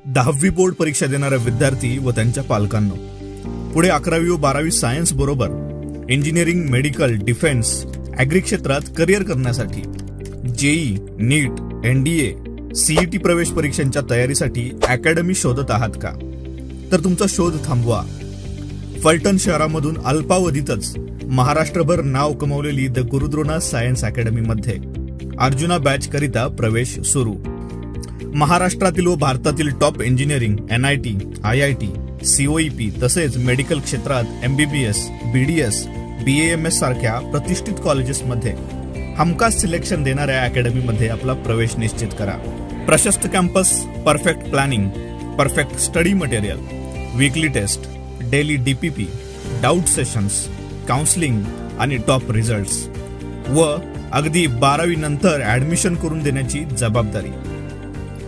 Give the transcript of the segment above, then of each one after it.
10वी बोर्ड परीक्षा देणाऱ्या विद्यार्थी व त्यांच्या पालकांनो, पुढे 11वी व 12वी सायन्स बरोबर इंजिनिअरिंग, मेडिकल, डिफेन्स, ॲग्री क्षेत्रात करिअर करण्यासाठी जेई, नीट, NDA, CET प्रवेश परीक्षांच्या तयारीसाठी अकॅडमी शोधत आहात का? तर तुमचा शोध थांबवा. फलटण शहरामधून अल्पावधीतच महाराष्ट्रभर नाव कमावलेली द गुरुद्रोणा सायन्स अकॅडमीमध्ये अर्जुना बॅच करिता प्रवेश सुरू. महाराष्ट्रातील व भारतातील top engineering, NIT, IIT, COEP तसेच मेडिकल क्षेत्रात MBBS, BDS, BAMS सारख्या प्रतिष्ठित कॉलेजेसमध्ये हमखास सिलेक्शन देणाऱ्या अकॅडमीमध्ये आपला प्रवेश निश्चित करा. प्रशस्त campus, perfect planning, perfect study material, weekly test, daily DPP, doubt sessions, counselling आणि टॉप रिझल्ट्स व अगदी 12वी नंतर ॲडमिशन करून देण्याची जबाबदारी.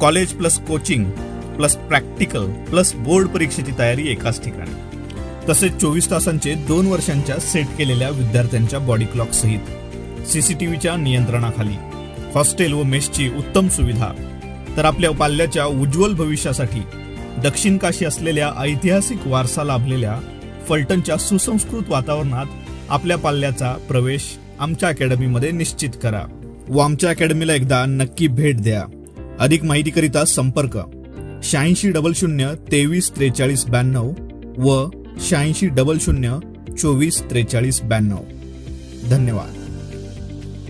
College plus coaching plus practical plus board परीक्षेची तयारी एकाच ठिकाणी. तसेच 24 तासांचे 2 वर्षांच्या सेट केलेल्या विद्यार्थ्यांच्या बॉडी क्लॉक सहित CCTVच्या नियंत्रणाखाली हॉस्टेल व मेसची उत्तम सुविधा. तर आपल्या पाल्याच्या उज्ज्वल भविष्यासाठी दक्षिण काशी असलेल्या ऐतिहासिक वारसा लाभलेल्या फलटणच्या सुसंस्कृत वातावरणात आपल्या पाल्याचा प्रवेश आमच्या अकॅडमीमध्ये निश्चित करा व आमच्या अकॅडमीला एकदा नक्की भेट द्या. अधिक माहितीकरिता संपर्क 8600 23 43 92 व 8600 24 43 92. धन्यवाद.